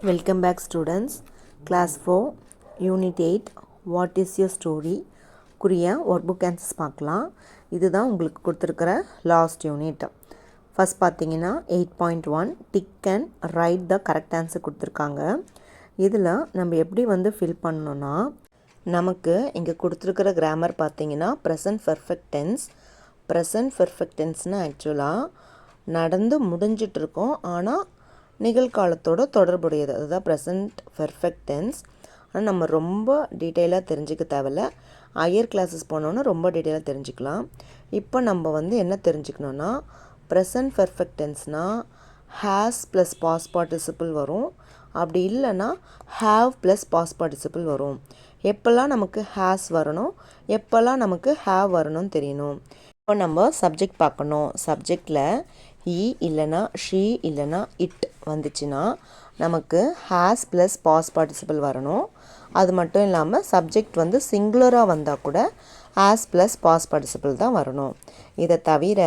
Welcome back students. Class 4 Unit 8 What is your story? குறிய workbook answers பார்க்கலாம். இதுதான் உங்களுக்கு கொடுத்துருக்கிற லாஸ்ட் யூனிட். ஃபஸ்ட் பார்த்தீங்கன்னா 8.1 tick and write the correct answer கொடுத்துருக்காங்க. இதில் நம்ம எப்படி ஃபில் பண்ணணும்னா, நமக்கு இங்கே கொடுத்துருக்கிற கிராமர் பார்த்தீங்கன்னா present perfect tense. Present perfect டென்ஸ்னால் ஆக்சுவலாக நடந்து முடிஞ்சிட்ருக்கோம், ஆனால் நிகழ்காலத்தோட தொடர்புடையது, அதுதான் ப்ரெசன்ட் பெர்ஃபெக்ட் டென்ஸ். ஆனால் நம்ம ரொம்ப டீட்டெயிலாக தெரிஞ்சுக்க தேவையில்ல, ஹையர் கிளாஸஸ் போனோன்னா ரொம்ப டீட்டெயிலாக தெரிஞ்சுக்கலாம். இப்போ நம்ம என்ன தெரிஞ்சுக்கணுன்னா, ப்ரெசன்ட் பெர்ஃபெக்ட் டென்ஸ்னால் ஹேஸ் ப்ளஸ் பாஸ்ட் பார்ட்டிசிபிள் வரும், அப்படி இல்லைன்னா ஹேவ் ப்ளஸ் பாஸ்ட் பார்ட்டிசிபிள் வரும். எப்போல்லாம் நமக்கு ஹேஸ் வரணும், எப்போல்லாம் நமக்கு ஹேவ் வரணும்னு தெரியணும். இப்போ நம்ம சப்ஜெக்ட் பார்க்கணும். சப்ஜெக்டில் இல்லைனா ஷீ இல்லைனா இட் வந்துச்சுன்னா நமக்கு ஹேஸ் ப்ளஸ் பாஸ்ட் பார்ட்டிசிபிள் வரணும். அது மட்டும் இல்லாமல் சப்ஜெக்ட் சிங்குலராக வந்தால் கூட ஹேஸ் ப்ளஸ் பாஸ்ட் பார்ட்டிசிபிள் தான் வரணும். இதை தவிர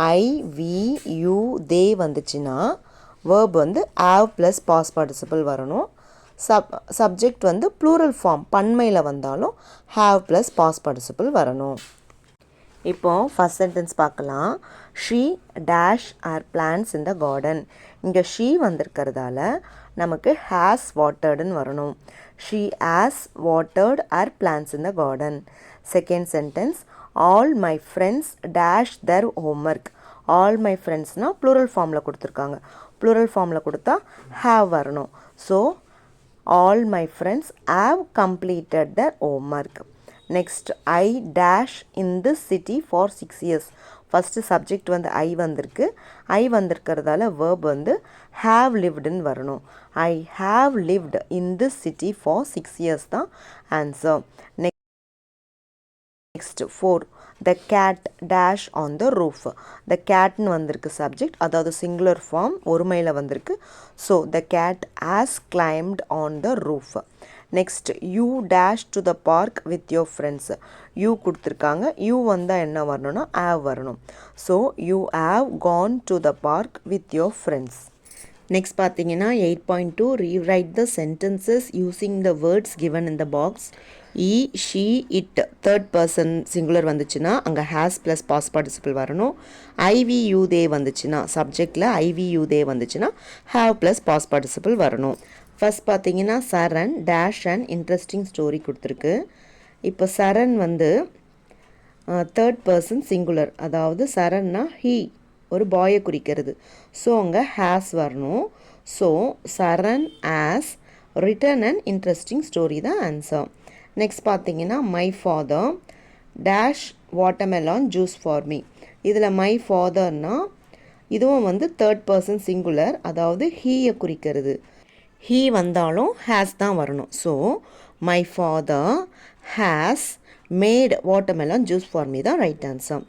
ஐ வி யூ தே வந்துச்சுன்னா verb have plus past participle வரணும். சப்ஜெக்ட் ப்ளூரல் ஃபார்ம் பன்மையில் வந்தாலும் ஹேவ் ப்ளஸ் பாஸ்ட் பார்ட்டிசிபிள் வரணும். இப்போது ஃபஸ்ட் சென்டென்ஸ் பார்க்கலாம். She dash our plants in the garden. இங்கே ஷீ வந்திருக்கிறதால நமக்கு ஹேஸ் வாட்டர்டுன்னு வரணும். She has watered our plants in the garden. Second sentence, all my friends dash their homework. All my ஃப்ரெண்ட்ஸ்னால் plural ஃபார்மில் கொடுத்துருக்காங்க. ப்ளூரல் ஃபார்மில் கொடுத்தா ஹேவ் வரணும். So all my friends have completed their homework. Next, I dash in this city for 6 years. First subject I வந்திருக்கு. I வந்திருக்கிறதால verb have லிவ்டுன்னு வரணும். I have lived in this city for 6 years தான் answer. Next 4, the cat dash on the roof. The கேட்னு வந்திருக்கு subject, அதாவது singular form ஒருமையில் வந்திருக்கு. So the cat has climbed on the roof. Next, you dash to the park with your friends. You கொடுத்துருக்காங்க, you வந்தால் என்ன வரணும்னா have வரணும். So you have Khan to the park with your friends. Next பார்த்தீங்கன்னா 8.2 rewrite the sentences using the words given in the box. E she it third person singular வந்துச்சுன்னா அங்கே has plus past participle வரணும். IV you they வந்துச்சுன்னா சப்ஜெக்டில் IV you they வந்துச்சுன்னா have plus past participle வரணும். First பார்த்தீங்கன்னா சரண் dash and interesting story கொடுத்துருக்கு. இப்போ சரண் தேர்ட் பர்சன் சிங்குலர், அதாவது சரண்னா ஹீ ஒரு பாயை குறிக்கிறது. ஸோ அங்கே ஹேஸ் வரணும். So Charan has written and interesting story தான் ஆன்சர். நெக்ஸ்ட் பார்த்தீங்கன்னா my father dash watermelon juice for me. இதில் மை ஃபாதர்னால் இதுவும் தேர்ட் பர்சன் சிங்குலர், அதாவது ஹீயை குறிக்கிறது. ஹீ வந்தாலும் ஹேஸ் தான் வரணும். So my father has made watermelon juice for me தான் right answer.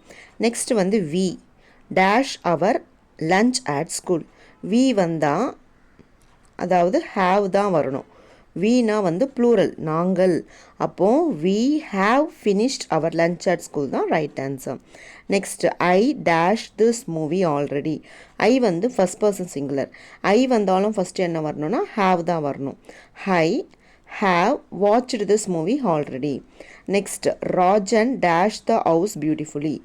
Next we dash our lunch at school. We வந்தால் அதாவது ஹேவ் தான் வரணும். வீனா ப்ளூரல் நாங்கள், அப்போது we have finished our lunch at school தான் right answer. Next, I dash this movie already. I first person singular. I வந்தாலும் first என்ன வரணும்னா ஹாவ் தான் வரணும். I have watched this movie already. Next, Rajan dash the house beautifully.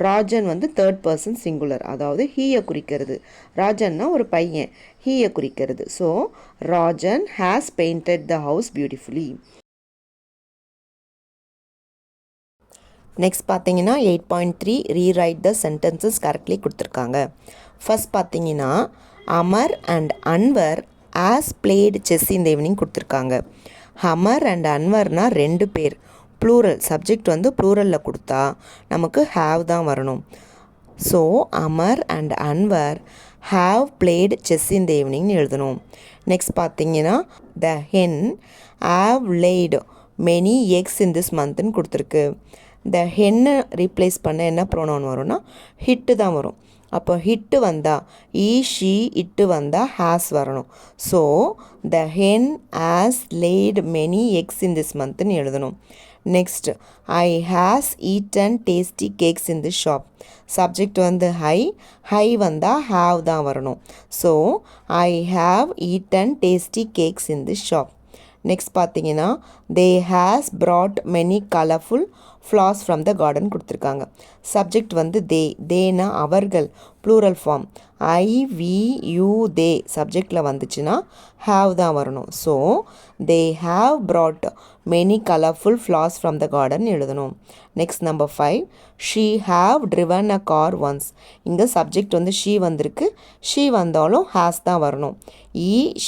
Rajan third person singular, அதாவது ஹீயை குறிக்கிறது. ராஜன்னா ஒரு பையன், ஹீயை குறிக்கிறது. So Rajan has painted the house beautifully. Next பார்த்தீங்கன்னா 8.3 ரீரைட் த சென்டென்சஸ் கரெக்ட்லி கொடுத்துருக்காங்க. ஃபஸ்ட் பார்த்தீங்கன்னா Amar and Anwar as blade chess இந்த ஈவினிங் கொடுத்துருக்காங்க. அமர் அண்ட் அன்வர்னால் 2 பேர், ப்ளூரல் சப்ஜெக்ட் ப்ளூரலில் கொடுத்தா நமக்கு ஹேவ் தான் வரணும். So Amar and Anwar have played chess in the ஈவினிங்னு எழுதணும். நெக்ஸ்ட் பார்த்தீங்கன்னா the hen have laid many eggs in this மந்த்னு கொடுத்துருக்கு. த ஹென்னை ரீப்ளேஸ் பண்ண என்ன ப்ரோனவுன் வரும்னா ஹிட்டு தான் வரும். அப்போ ஹிட்டு வந்தால் ஈ ஷீ இட்டு வந்தால் ஹேஸ் வரணும். So the hen has laid many eggs in this மந்த்னு எழுதணும். Next, I has eaten tasty cakes in this shop. Subject வந்து ஹை வந்தால் ஹாவ் தான் வரணும். So I have eaten tasty cakes in this shop. Next பார்த்தீங்கன்னா they has brought many colorful flowers from the garden கொடுத்துருக்காங்க. Subject வந்து தேனா அவர்கள், plural form. I we you they சப்ஜெக்டில் வந்துச்சுன்னா ஹாவ் தான் வரணும். So they have brought many colorful flowers from the garden எழுதணும். Next number 5 she have driven a car once. இங்கே சப்ஜெக்ட் வந்து ஷீ வந்திருக்கு. ஷீ வந்தாலும் ஹேஸ் தான் வரணும்.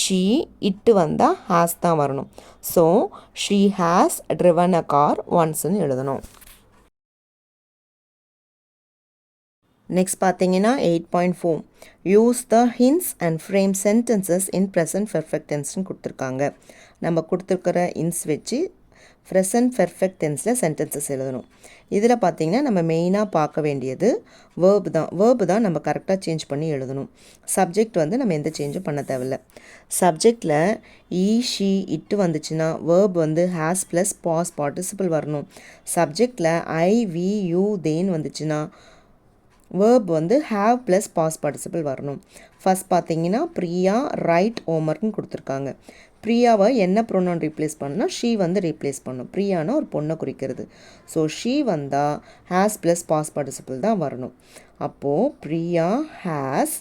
ஷீ இட்டு வந்தால் ஹேஸ் தான் வரணும். So she has driven a car onceன்னு எழுதணும். நெக்ஸ்ட் பார்த்தீங்கன்னா 8.4 use the hints and frame sentences in present perfect டென்ஸ்னு கொடுத்துருக்காங்க. நம்ம கொடுத்துருக்கிற இன்ஸ் வச்சு ப்ரெசன்ட் பெர்ஃபெக்ட் டென்ஸில் சென்டென்சஸ் எழுதணும். இதில் பார்த்திங்கன்னா நம்ம மெயினாக பார்க்க வேண்டியது வேர்பு தான் நம்ம கரெக்டாக சேஞ்ச் பண்ணி எழுதணும். சப்ஜெக்ட் வந்து நம்ம எந்த சேஞ்சும் பண்ண தேவையில்ல. சப்ஜெக்டில் ஷீ இட்டு வந்துச்சுன்னா வேர்ப் வந்து ஹேஸ் ப்ளஸ் பாஸ் பார்ட்டிசிபிள் வரணும். சப்ஜெக்டில் ஐ வி யூ தேன்னு வந்துச்சுன்னா வேர்ப் வந்து ஹாவ் ப்ளஸ் பாஸ் பார்ட்டிசிபிள் வரணும். ஃபஸ்ட் பார்த்தீங்கன்னா பிரியா ரைட் ஹோம்ஒர்க்னு கொடுத்துருக்காங்க. பிரியாவை என்ன ப்ரொனவுன் ரீப்ளேஸ் பண்ணால் ஷீ வந்து ரீப்ளேஸ் பண்ணும். பிரியானா ஒரு பொண்ணை குறிக்கிறது. ஸோ ஷீ வந்தால் ஹேஸ் ப்ளஸ் பாஸ் பார்ட்டிசிபிள் தான் வரணும். அப்போது பிரியா ஹேஸ்,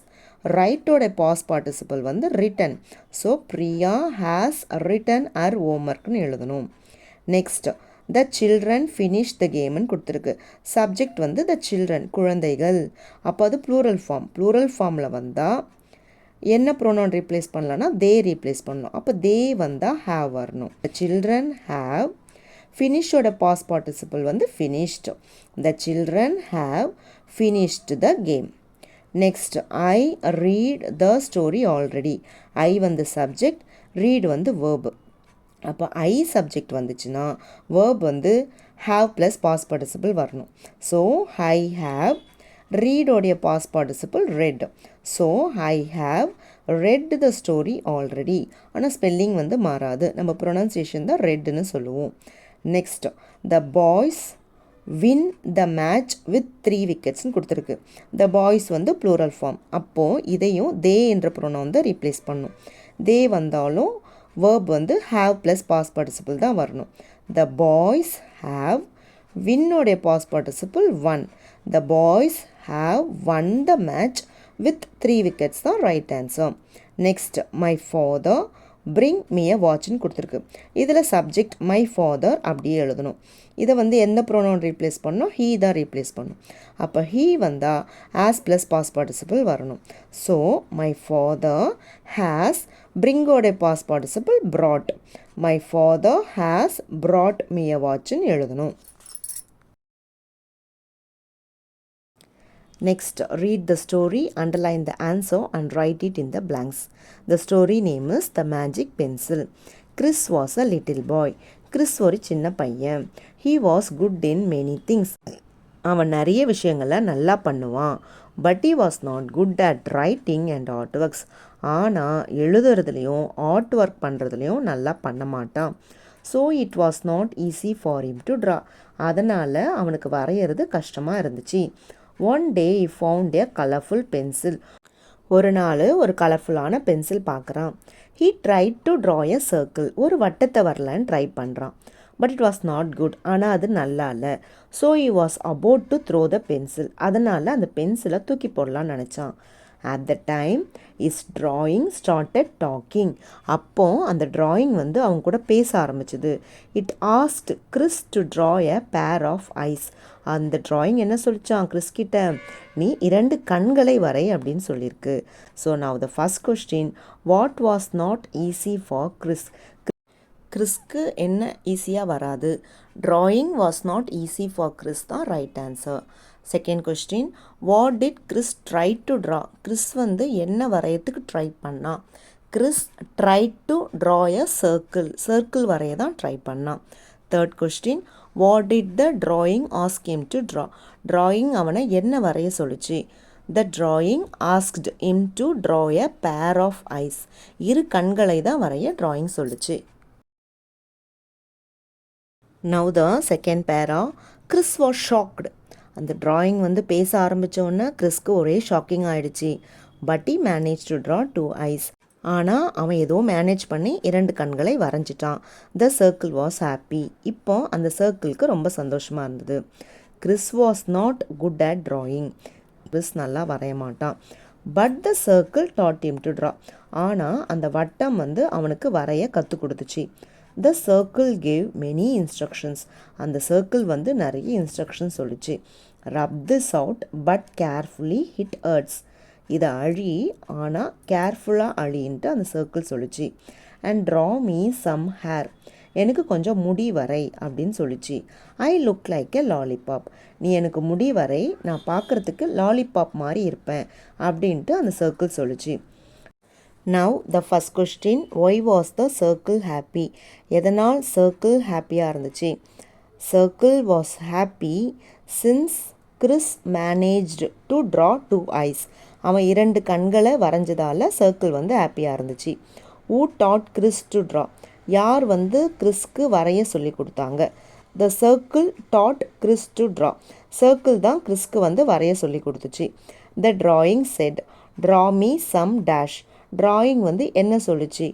ரைட்டோட பாஸ் பார்ட்டிசிபிள் வந்து written. So Priya has written her ஹோம்ஒர்க்னு எழுதணும். Next the children finish the கேம்னு கொடுத்துருக்கு. சப்ஜெக்ட் வந்து த சில்ட்ரன் குழந்தைகள். அப்போ அது ப்ளூரல் ஃபார்மில் வந்தால் என்ன ப்ரோனவுன் ரீப்ளேஸ் பண்ணலான்னா தே ரீப்ளேஸ் பண்ணணும். அப்போ தே வந்தால் ஹேவ் வரணும். த சில்ட்ரன் ஹேவ், ஃபினிஷோட பாஸ் பார்ட்டிசிபிள் வந்து finished. The children have finished the game. Next I read the story already. I வந்து சப்ஜெக்ட், ரீட் வந்து வேர்பு. அப்போ ஐ சப்ஜெக்ட் வந்துச்சுன்னா வேர்ப் வந்து ஹாவ் ப்ளஸ் பாஸ் பார்ட்டிசிபிள் வரணும். ஸோ ஐ ஹாவ், ரீடோடைய past participle read. So I have read the story already. ஆனால் spelling வந்து மாறாது. நம்ம ப்ரொனன்சியேஷன் தான் ரெட்னு சொல்லுவோம். Next the boys win the match with 3 விக்கெட்ஸ்னு கொடுத்துருக்கு. த பாய்ஸ் வந்து ப்ளூரல் ஃபார்ம். அப்போது இதையும் தே என்ற ப்ரொனவுன் தான் ரீப்ளேஸ் பண்ணும். தே வந்தாலும் வேர்ப் வந்து ஹாவ் ப்ளஸ் பாஸ் பார்ட்டிசிபிள் தான் வரணும். த பாய்ஸ் ஹாவ், வின்னோடைய past participle won. The boys have won the match with 3 wickets தான் right answer. Next my father bring me a வாட்ச்னு கொடுத்துருக்கு. இதில் சப்ஜெக்ட் மை ஃபாதர் அப்படியே எழுதணும். இதை வந்து எந்த ப்ரோனவுன் ரீப்ளேஸ் பண்ணணும்? ஹீ தான் ரீப்ளேஸ் பண்ணணும். அப்போ ஹீ வந்தால் ஆஸ் ப்ளஸ் பாஸ் பார்ட்டிசிபிள் வரணும். ஸோ மை ஃபாதர் ஹேஸ், பிரிங்கோடைய past participle brought. My father has brought me a watchன்னு எழுதணும். Next, read the story, underline the answer and write it in the blanks. The story name is The Magic Pencil. Chris was a little boy. Chris ஒரு சின்ன பையன். He was good in many things. அவன் நிறைய விஷயங்களை நல்லா பண்ணுவான். But he was not good at writing and artworks. ஆனால் எழுதுறதுலையும் art work பண்ணுறதுலையும் நல்லா பண்ண மாட்டான். So it was not easy for him to draw. அதனால் அவனுக்கு வரைகிறது கஷ்டமாக இருந்துச்சு. One day he found a colorful pencil. ஒரு நாள் ஒரு கலர்ஃபுல்லான பென்சில் பார்க்குறான். he tried to draw a circle. ஒரு வட்டத்தை வரலான்னு ட்ரை பண்ணுறான். But it was not good. ஆனால் அது நல்லா இல்லை. So he was about to throw the pencil. அதனால் அந்த பென்சிலை தூக்கி போடலான்னு நினச்சான். at the time his drawing started talking. அப்போ அந்த drawing வந்து அவங்க கூட பேச ஆரம்பிச்சது. it asked Chris to draw a pair of eyes. அந்த drawing என்ன சொல்லிச்சான் கிறிஸ் கிட்ட? நீ 2 கண்களை வரை அப்படின்னு சொல்லியிருக்கு. So now the first question, what was not easy for Chris? கிறிஸ்க்கு என்ன ஈஸியாக வராது? drawing was not easy for Chris தான் right answer. Second question, what did Chris try to draw? Chris வந்து என்ன வரையத்துக்கு ட்ரை பண்ணான்? Chris try to draw a circle வரைய தான் try பண்ணான். Third question, what did the drawing ask him to draw? drawing அவனை என்ன வரைய சொல்லுச்சு? The drawing asked him to draw a pair of eyes. 2 கண்களை தான் வரைய drawing சொல்லுச்சு. Now the second para, Chris was shocked. அந்த ட்ராயிங் வந்து பேச ஆரம்பித்தோன்னே கிறிஸ்க்கு ஒரே ஷாக்கிங் ஆகிடுச்சு. But he managed to draw 2 eyes. ஆனால் அவன் ஏதோ மேனேஜ் பண்ணி 2 கண்களை வரைஞ்சிட்டான். The circle was happy. இப்போ அந்த சர்க்கிளுக்கு ரொம்ப சந்தோஷமாக இருந்தது. Chris was not good at drawing. Chris நல்லா வரைய மாட்டான். But the circle taught him to draw. ஆனால் அந்த வட்டம் வந்து அவனுக்கு வரைய கற்றுக் கொடுத்துச்சு. The circle gave many instructions. அந்த சர்க்கிள் வந்து நிறைய இன்ஸ்ட்ரக்ஷன்ஸ் சொல்லிச்சு. Rub this out but carefully it hurts. இதை அழி ஆனால் கேர்ஃபுல்லாக அழின்ட்டு அந்த சர்க்கிள் சொல்லிச்சு. And draw me some hair. எனக்கு கொஞ்சம் முடி வரை அப்படின்னு சொல்லிச்சு. ஐ லுக் லைக் எ லாலிபாப். நீ எனக்கு முடி வரை, நான் பார்க்குறதுக்கு லாலிபாப் மாதிரி இருப்பேன் அப்படின்ட்டு அந்த சர்க்கிள் சொல்லிச்சு. Now the first question, why was the circle happy? எதனால் சர்க்கிள் ஹாப்பியாக இருந்துச்சு? Circle was happy since Chris managed to draw 2 eyes. அவன் 2 கண்களை வரைஞ்சதால் சர்க்கிள் வந்து ஹாப்பியாக இருந்துச்சு. Who taught Chris to draw? யார் வந்து கிறிஸ்க்கு வரைய சொல்லி கொடுத்தாங்க? The circle taught Chris to draw. Circle தான் கிறிஸ்க்கு வந்து வரைய சொல்லி கொடுத்துச்சு. The drawing said draw me some dash. Drawing வந்து என்ன சொல்லிச்சு?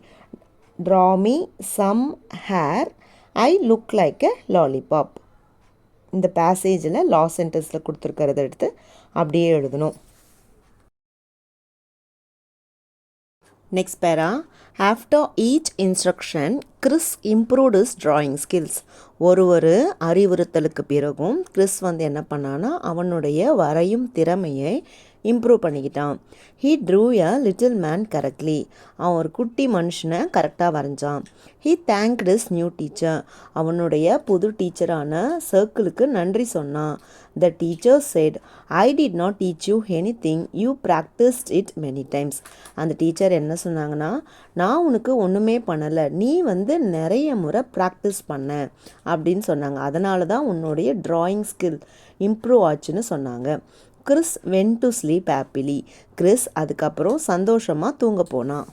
Draw me some hair, I look like a lollipop. இந்த பேசேஜில் லாஸ்ட் சென்டென்ஸில் கொடுத்துருக்கிறத எடுத்து அப்படியே எழுதணும். நெக்ஸ்ட் பேரா. After each instruction Chris improved his drawing skills. ஒரு அறிவுறுத்தலுக்கு பிறகும் கிறிஸ் வந்து என்ன பண்ணான்னா அவனுடைய வரையும் திறமையை இம்ப்ரூவ் பண்ணிக்கிட்டான். He drew a little man correctly. அவன் ஒரு குட்டி மனுஷனை கரெக்டாக வரைஞ்சான். He thanked his new teacher. அவனுடைய புது டீச்சரான சர்க்கிளுக்கு நன்றி சொன்னான். The teacher said I did not teach you anything, you practised it many times. அந்த டீச்சர் என்ன சொன்னாங்கன்னா, நான் உனக்கு ஒன்றுமே பண்ணலை, நீ வந்து நிறைய முறை ப்ராக்டிஸ் பண்ண அப்படின்னு சொன்னாங்க. அதனால தான் உன்னுடைய ட்ராயிங் ஸ்கில் இம்ப்ரூவ் ஆச்சுன்னு சொன்னாங்க. Chris went to sleep happily. Chris அதுக்கப்புறம் சந்தோஷமாக தூங்க போனான்.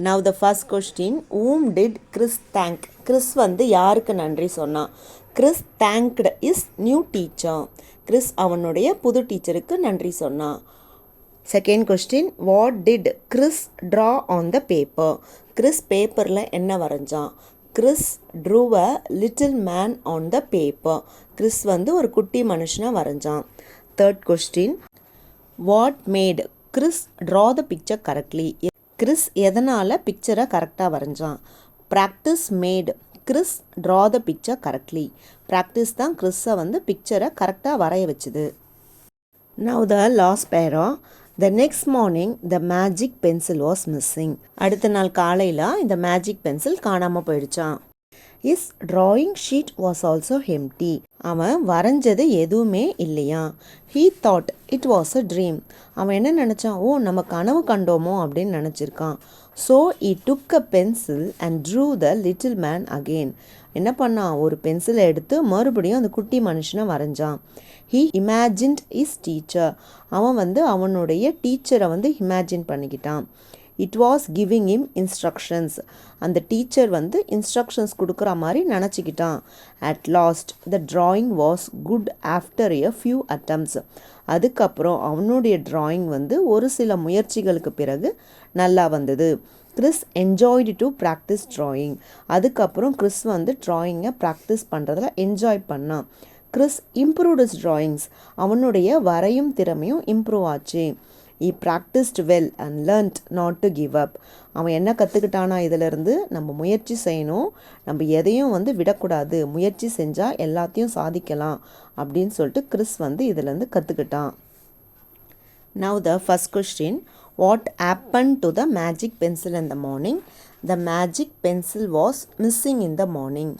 Now the first question, whom did Chris thank? Chris வந்து யாருக்கு நன்றி சொன்னான்? Chris thanked is new teacher. Chris அவனுடைய புது டீச்சருக்கு நன்றி சொன்னான். Second question, what did Chris draw on the paper? Chris பேப்பரில் என்ன வரைஞ்சான்? Chris drew a little man on the paper. Chris வந்து ஒரு குட்டி மனுஷனை வரைஞ்சான். Third question, what made Chris draw the picture correctly? Chris எதனால் பிக்சரை கரெக்டாக வரைஞ்சான்? Practice made Chris draw the picture correctly. Practice தான் கிறிஸை வந்து பிக்சரை கரெக்டாக வரைய வச்சுது. Now the last para. The next morning the magic pencil was missing. அடுத்த நாள் காலையில் இந்த மேஜிக் பென்சில் காணாமல் போயிடுச்சான். Is drawing sheet was also empty. அவன் வரைஞ்சது எதுவுமே இல்லையா. He thought it was a dream. அவன் என்ன நினச்சான்? ஓ, நம்ம கனவு கண்டோமோ அப்படின்னு நினச்சிருக்கான். So he took a pencil and drew the little man again. என்ன பண்ணான்? ஒரு பென்சிலை எடுத்து மறுபடியும் அந்த குட்டி மனுஷனை வரைஞ்சான். he imagined his teacher. அவன் வந்து அவனுடைய டீச்சரை வந்து இமேஜின் பண்ணிக்கிட்டான். It was giving him instructions. அந்த டீச்சர் வந்து இன்ஸ்ட்ரக்ஷன்ஸ் கொடுக்குற மாதிரி நினச்சிக்கிட்டான். At last the drawing was good after a few attempts. அதுக்கப்புறம் அவனுடைய ட்ராயிங் வந்து ஒரு சில முயற்சிகளுக்கு பிறகு நல்லா வந்தது. Chris enjoyed to practice drawing. அதுக்கப்புறம் கிறிஸ் வந்து ட்ராயிங்கை ப்ராக்டிஸ் பண்ணுறதுல என்ஜாய் பண்ணான். Chris improved his drawings. அவனுடைய வரையும் திறமையும் இம்ப்ரூவ் ஆச்சு. he practiced well and learnt not to give up. அவன் என்ன கற்றுக்கிட்டானா இதிலிருந்து? நம்ம முயற்சி செய்யணும், நம்ம எதையும் வந்து விடக்கூடாது, முயற்சி செஞ்சால் எல்லாத்தையும் சாதிக்கலாம் அப்படின்னு சொல்லிட்டு கிறிஸ் வந்து இதிலேருந்து கற்றுக்கிட்டான். Now the first question, what happened to the magic pencil in the morning? The magic pencil was missing in the morning.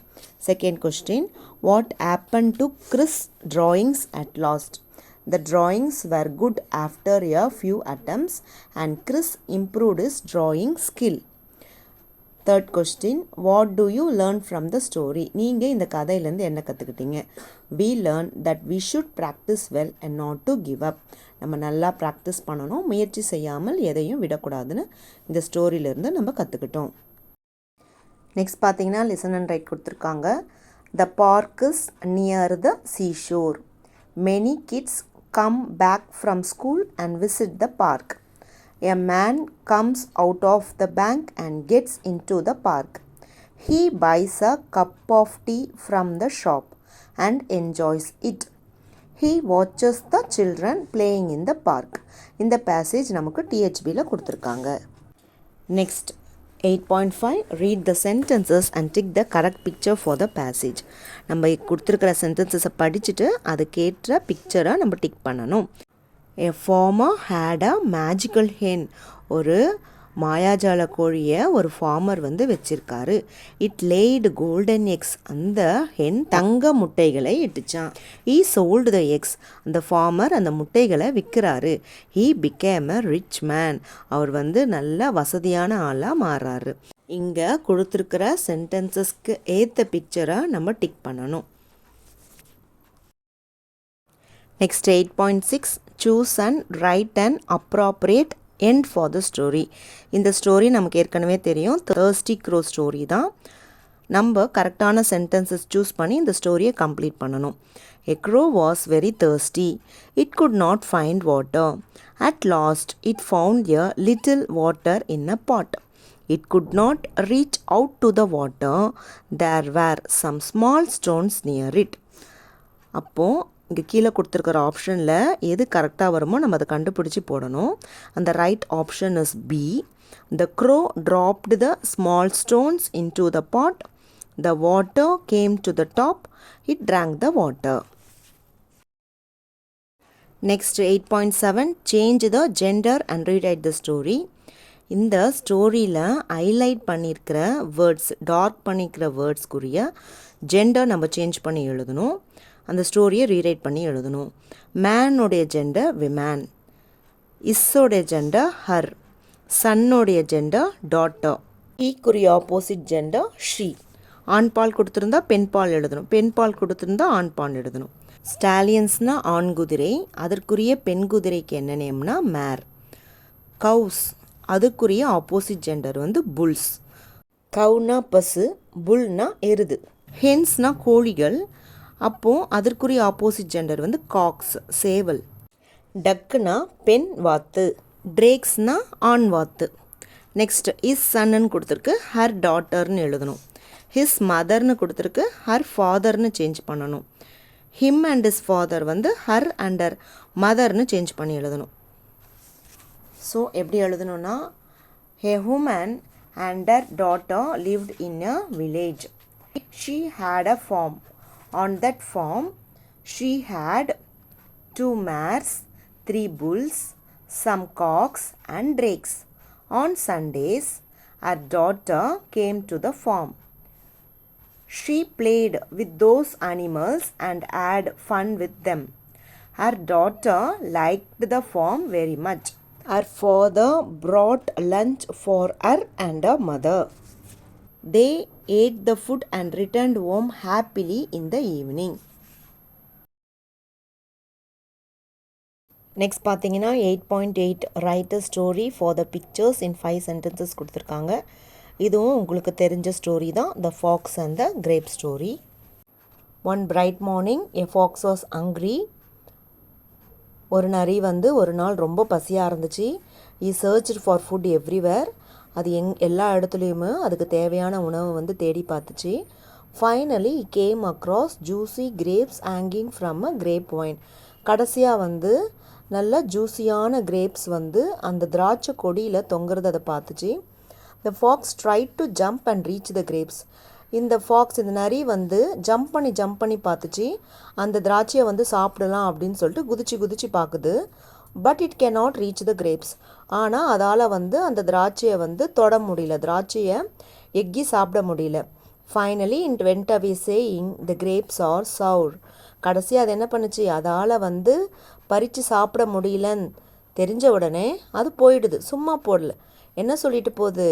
Second question, what happened to Chris' drawings at last? The drawings were good after a few attempts and Chris improved his drawing skill. Third question, what do you learn from the story? நீங்கள் இந்த கதையிலேருந்து என்ன கற்றுக்கிட்டீங்க? We learned that we should practice well and not to give up. நம்ம நல்லா practice பண்ணணும், முயற்சி செய்யாமல் எதையும் விடக்கூடாதுன்னு இந்த ஸ்டோரியிலேருந்து நம்ம கற்றுக்கிட்டோம். நெக்ஸ்ட் பார்த்தீங்கன்னா லிசன் அண்ட் ரைட் கொடுத்துருக்காங்க. The park is near the seashore. Many kids come back from school and visit the park. A man comes out of the bank and gets into the park. He buys a cup of tea from the shop and enjoys it. He watches the children playing in the park. இந்த passage நமக்கு THBல கொடுத்திருக்காங்க. Next, 8.5 read the sentences and tick the correct picture for the passage. நம்ம கொடுத்திருக்கிற sentences படிச்சுட்டு அதுக்கேற்ற பிக்சரை நம்ம tick பண்ணணும். A farmer had a magical hen. ஒரு மாயாஜால கோழியை ஒரு ஃபார்மர் வந்து வச்சிருக்காரு. It laid golden eggs. அந்த ஹென் தங்க முட்டைகளை இட்டுச்சான். He sold the eggs. அந்த ஃபார்மர் அந்த முட்டைகளை விற்கிறாரு. He became a rich man. அவர் வந்து நல்ல வசதியான ஆளாக மாறுறாரு. இங்கே கொடுத்துருக்கிற சென்டென்சஸ்க்கு ஏற்ற பிக்சரை நம்ம டிக் பண்ணணும். Next 8.6 choose and write an appropriate end for the story. இந்த ஸ்டோரி நமக்கு ஏற்கனவே தெரியும், thirsty crow ஸ்டோரி தான். நம்ம கரெக்டான சென்டென்சஸ் சூஸ் பண்ணி இந்த ஸ்டோரியை கம்ப்ளீட் பண்ணணும். A crow was very thirsty. It could not find water. At last it found a little water in a pot. It could not reach out to the water. There were some small stones near it. அப்போது இங்கே கீழே கொடுத்துருக்கிற ஆப்ஷனில் எது கரெக்டாக வருமோ நம்ம அதை கண்டுபிடிச்சி போடணும். அந்த right option is B. The crow dropped the small stones into the pot. The water came to the top. It drank the water. Next 8.7 change the gender and rewrite the story. இந்த ஸ்டோரியில் highlight பண்ணியிருக்கிற words, dark பண்ணியிருக்கிற வேர்ட்ஸ்க்குரிய gender நம்ம change பண்ணி எழுதணும். அந்த ஸ்டோரியை rewrite பண்ணி எழுதணும். மேனோடைய ஜெண்டர் விமேன், இஸ்ஸோடைய ஜெண்டர் ஹர், சன்னோடைய ஜெண்டர் டாட்டர், ஈக்குரிய ஆப்போசிட் ஜெண்டர் ஷீ. ஆண் பால் கொடுத்துருந்தா பெண் பால் எழுதணும், பெண் பால் கொடுத்துருந்தா ஆண் பால் எழுதணும். ஸ்டாலியன்ஸ்னால் ஆண் குதிரை, அதற்குரிய பெண் குதிரைக்கு என்ன நேம்னா மேர். கவுஸ், அதுக்குரிய ஆப்போசிட் ஜெண்டர் வந்து புல்ஸ். கவுனா பசு, புல்னா எருது. ஹென்ஸ்னா கோழிகள், அப்போது அதற்குரிய ஆப்போசிட் ஜெண்டர் வந்து காக்ஸ் சேவல். டக்குனா பெண் வாத்து, ட்ரேக்ஸ்னா ஆண் வாத்து. நெக்ஸ்ட் இஸ் சன்னு கொடுத்துருக்கு, ஹர் டாட்டர்னு எழுதணும். ஹிஸ் மதர்னு கொடுத்துருக்கு, ஹர் ஃபாதர்னு சேஞ்ச் பண்ணணும். ஹிம் அண்ட் ஹிஸ் ஃபாதர் வந்து ஹர் அண்ட் ஹர் மதர்னு சேஞ்ச் பண்ணி எழுதணும். ஸோ எப்படி எழுதணும்னா a woman and her daughter lived in a village. She had a farm. On that farm, she had 2 mares, 3 bulls, some cocks and drakes. On Sundays, her daughter came to the farm. She played with those animals and had fun with them. Her daughter liked the farm very much. Her father brought lunch for her and her mother. They ate the food and returned home happily in the evening. Next பார்த்தீங்கன்னா 8.8 write a story for the pictures in 5 sentences கொடுத்துருக்காங்க. இதுவும் உங்களுக்கு தெரிஞ்ச story தான், The Fox and the Grape story. One bright morning, a fox was hungry. ஒரு நரி வந்து ஒரு நாள் ரொம்ப பசியாக இருந்துச்சு. He searched for food everywhere. அது எல்லா இடத்துலையுமே அதுக்கு தேவையான உணவு வந்து தேடி பார்த்துச்சு. Finally came across juicy grapes hanging from a grape vine. கடைசியாக வந்து நல்ல ஜூஸியான கிரேப்ஸ் வந்து அந்த திராட்சை கொடியில் தொங்குறது அதை பார்த்துச்சு. The fox tried to jump and reach the grapes. இந்த ஃபாக்ஸ், இந்த நரி வந்து ஜம்ப் பண்ணி பார்த்துச்சு. அந்த திராட்சையை வந்து சாப்பிடலாம் அப்படின்னு சொல்லிட்டு குதிச்சு பார்க்குது. But it cannot reach the grapes. ஆனால் அதால் வந்து அந்த திராட்சையை வந்து தொட முடியல, திராட்சையை எக்கி சாப்பிட முடியல. Finally it went away saying the grapes are sour. கடைசி அது என்ன பண்ணுச்சு, அதால் வந்து பறித்து சாப்பிட முடியலன்னு தெரிஞ்ச உடனே அது போயிடுது, சும்மா போடல. என்ன சொல்லிட்டு போகுது,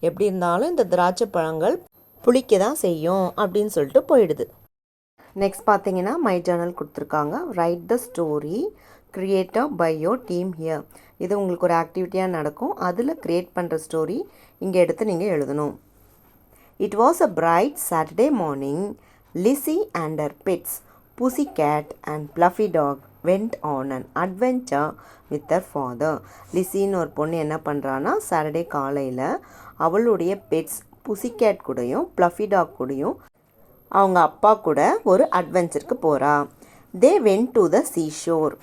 எப்படி இருந்தாலும் இந்த திராட்சை பழங்கள் புளிக்க தான் செய்யும் அப்படின்னு சொல்லிட்டு போயிடுது. நெக்ஸ்ட் பார்த்தீங்கன்னா மை ஜர்னல் கொடுத்துருக்காங்க. Write the story created by your team here. இது உங்களுக்கு ஒரு ஆக்டிவிட்டியாக நடக்கும். அதில் க்ரியேட் பண்ணுற ஸ்டோரி இங்கே எடுத்து நீங்கள் எழுதணும். It was a bright Saturday morning. Lizzie and her pets Pussycat and Fluffy Dog went on an adventure with their father. லிஸின்னு ஒரு பொண்ணு என்ன பண்ணுறான்னா சாட்டர்டே காலையில் அவளுடைய பெட்ஸ் புசிகேட் கூடயும் ப்ளஃபி டாக் கூடயும் அவங்க அப்பா கூட ஒரு அட்வென்ச்சருக்கு போகிறா. They went to the seashore.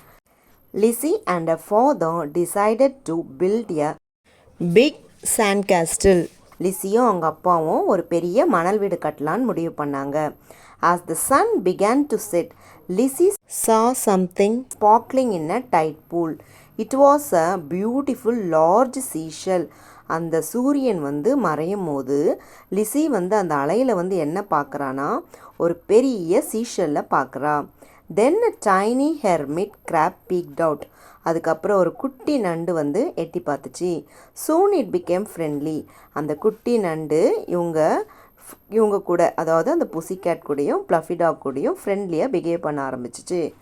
Lizzie and her father decided to build a big sand castle. லிஸியும் அவங்க அப்பாவும் ஒரு பெரிய மணல் வீடு கட்டலான்னு முடிவு பண்ணாங்க. As the sun began to set, Lizzie saw something sparkling in a tide pool. It was a beautiful large seashell. அந்த சூரியன் மறையும் போது லிஸி அந்த அலையில் என்ன பார்க்குறான்னா ஒரு பெரிய சீஷல்ல பார்க்குறா. Then a tiny hermit crab peeked out. அதுக்கப்புறம் ஒரு குட்டி நண்டு எட்டி பார்த்துச்சு. Soon it became friendly. அந்த குட்டி நண்டு இவங்க கூட, அதாவது அந்த புசிகேட் கூடயும் ப்ளஃபி டாக் கூடயும் ஃப்ரெண்ட்லியாக பிஹேவ் பண்ண ஆரம்பிச்சிச்சு.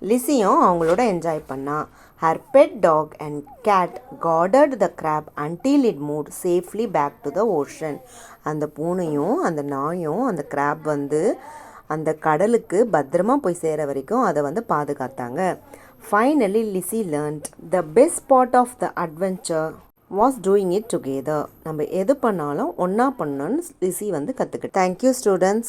லிஸியும் அவங்களோட என்ஜாய் பண்ணா. Her pet dog and cat guarded the crab until it moved safely back to the ocean. அந்த பூனையும் அந்த நாயும் அந்த crab அந்த கடலுக்கு பத்திரமா போய் சேர வரைக்கும் அதை பாதுகாத்தாங்க. Finally, Lizzie learned the best part of the adventure was doing it together. நம்ம எது பண்ணாலும் ஒன்றா பண்ணணும்னு லிஸி கற்றுக்கிட்டு. Thank you students.